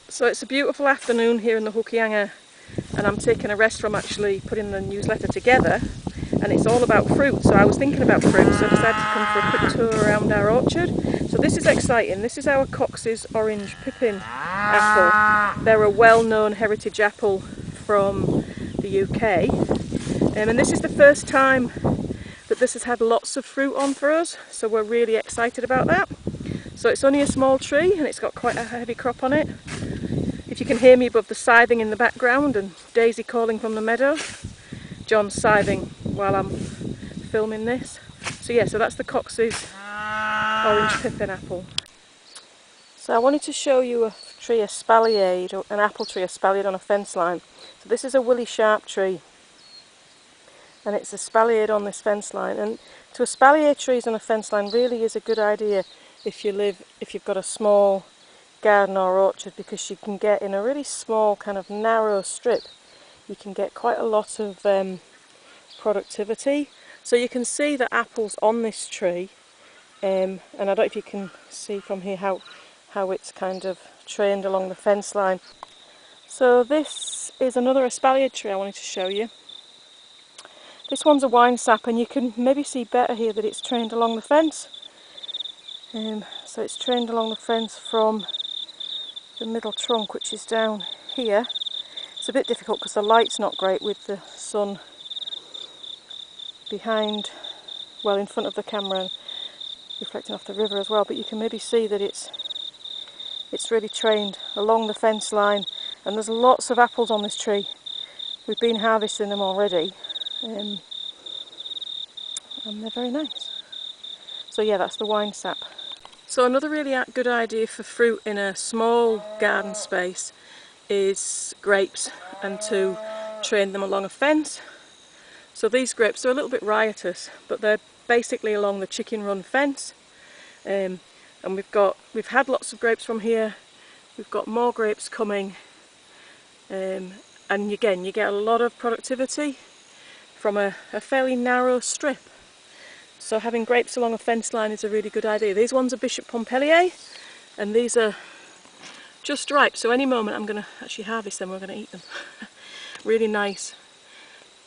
So it's a beautiful afternoon here in the Hokianga, and I'm taking a rest from actually putting the newsletter together, and it's all about fruit. So I was thinking about fruit, so I decided to come for a quick tour around our orchard. So this is exciting. This is our Cox's Orange Pippin apple. They're a well-known heritage apple from the UK, and this is the first time that this has had lots of fruit on for us, so we're really excited about that. So it's only a small tree and it's got quite a heavy crop on it. If you can hear me above the scything in the background and Daisy calling from the meadow, John's scything while I'm filming this. So yeah, so that's the Cox's Orange Pippin apple. So I wanted to show you a tree espaliered, or an apple tree espaliered on a fence line. So this is a woolly sharp tree, and it's espaliered on this fence line. And to espalier trees on a fence line really is a good idea if you've got a small garden or orchard, because you can get in a really small kind of narrow strip, you can get quite a lot of productivity. So you can see the apples on this tree, and I don't know if you can see from here how it's kind of trained along the fence line. So this is another espaliered tree I wanted to show you. This one's a wine sap, and you can maybe see better here that it's trained along the fence. So it's trained along the fence from the middle trunk, which is down here. It's a bit difficult because the light's not great with the sun behind, well, in front of the camera and reflecting off the river as well, but you can maybe see that it's really trained along the fence line, and there's lots of apples on this tree. We've been harvesting them already, and they're very nice. So yeah, that's the wine sap. So another really good idea for fruit in a small garden space is grapes, and to train them along a fence. So these grapes are a little bit riotous, but they're basically along the chicken run fence, and we've had lots of grapes from here. We've got more grapes coming, and again you get a lot of productivity from a fairly narrow strip. So having grapes along a fence line is a really good idea. These ones are Bishop Pompellier, and these are just ripe, so any moment I'm going to actually harvest them, we're going to eat them. Really nice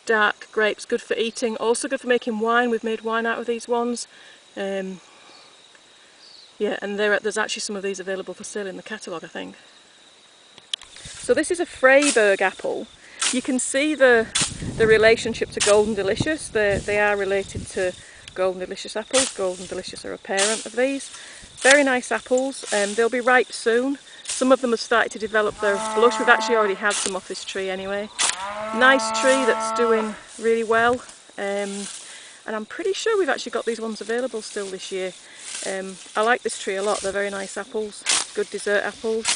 dark grapes, good for eating, also good for making wine. We've made wine out of these ones. Yeah, and there's actually some of these available for sale in the catalogue, I think. So this is a Freyberg apple. You can see the relationship to Golden Delicious. They are related to Golden Delicious apples. Golden Delicious are a parent of these. Very nice apples. They'll be ripe soon. Some of them have started to develop their blush. We've actually already had some off this tree anyway. Nice tree that's doing really well. And I'm pretty sure we've actually got these ones available still this year. I like this tree a lot. They're very nice apples. Good dessert apples.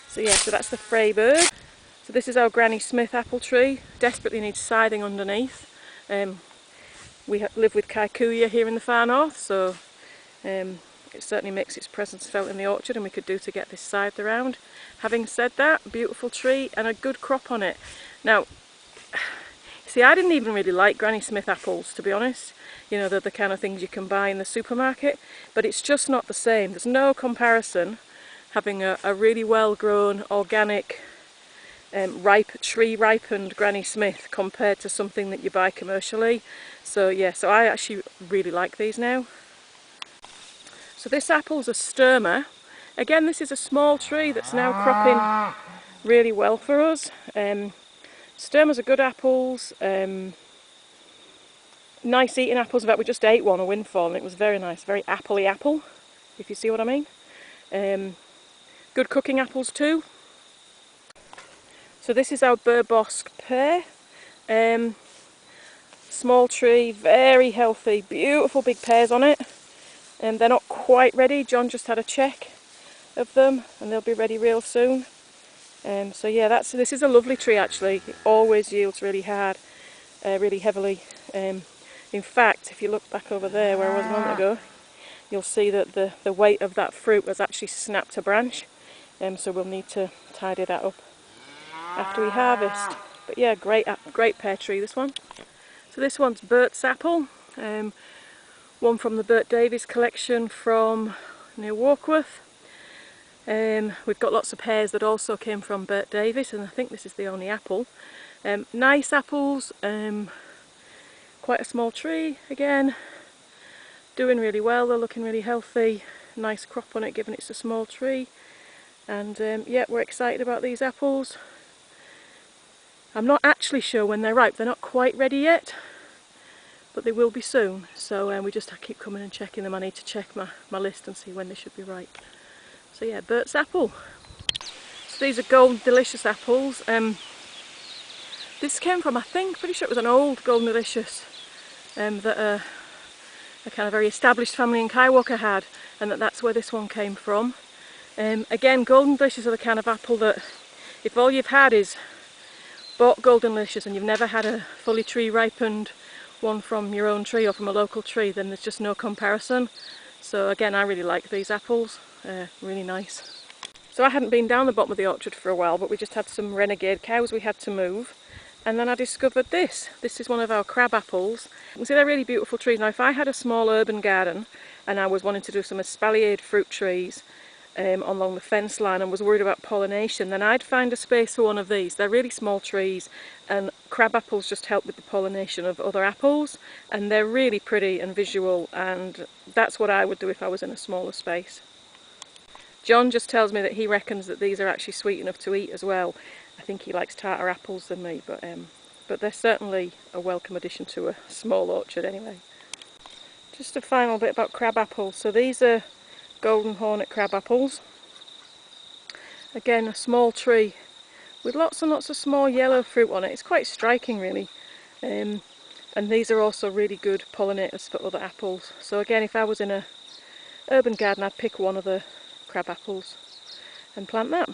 So yeah, so that's the Freyberg. So this is our Granny Smith apple tree. Desperately needs scything underneath. We live with Kikuyu here in the far north, so it certainly makes its presence felt in the orchard, and we could do to get this scythed around. Having said that, beautiful tree and a good crop on it. Now, see, I didn't even really like Granny Smith apples, to be honest. You know, they're the kind of things you can buy in the supermarket, but it's just not the same. There's no comparison having a really well-grown, organic, tree ripened Granny Smith compared to something that you buy commercially. So yeah, so I actually really like these now. So this apple's a Sturma. Again, this is a small tree that's now cropping really well for us. Sturmas are good apples, nice eating apples. In fact, we just ate one, a windfall, and it was very nice, very appley apple, if you see what I mean. Good cooking apples too. So this is our Burbosc pear. Small tree, very healthy, beautiful big pears on it. They're not quite ready. John just had a check of them, and they'll be ready real soon. So yeah, this is a lovely tree actually. It always yields really hard, really heavily. In fact, if you look back over there where I was a moment ago, you'll see that the weight of that fruit has actually snapped a branch. So we'll need to tidy that up after we harvest. But yeah, great pear tree, this one. So this one's Burt's apple, one from the Bert Davies collection from near Warkworth. We've got lots of pears that also came from Bert Davis, and I think this is the only apple. Nice apples, quite a small tree again, doing really well, they're looking really healthy, nice crop on it given it's a small tree, and yeah, we're excited about these apples. I'm not actually sure when they're ripe, they're not quite ready yet, but they will be soon, so we just keep coming and checking them. I need to check my list and see when they should be ripe. So yeah, Bert's apple. So these are Golden Delicious apples. This came from, I think, pretty sure it was an old Golden Delicious that a kind of very established family in Kaiwaka had, and that's where this one came from. Again, Golden Delicious are the kind of apple that if all you've had is bought Golden Delicious and you've never had a fully tree ripened one from your own tree or from a local tree, then there's just no comparison. So again, I really like these apples, really nice. So I hadn't been down the bottom of the orchard for a while, but we just had some renegade cows we had to move. And then I discovered this. This is one of our crab apples. You can see they're really beautiful trees. Now if I had a small urban garden and I was wanting to do some espaliered fruit trees along the fence line and was worried about pollination, then I'd find a space for one of these. They're really small trees, and crab apples just help with the pollination of other apples, and they're really pretty and visual, and that's what I would do if I was in a smaller space. John just tells me that he reckons that these are actually sweet enough to eat as well. I think he likes tartar apples than me, but they're certainly a welcome addition to a small orchard anyway. Just a final bit about crab apples. So these are golden hornet crab apples. Again, a small tree with lots and lots of small yellow fruit on it. It's quite striking really. And these are also really good pollinators for other apples. So again, if I was in a urban garden, I'd pick one of the crab apples and plant that.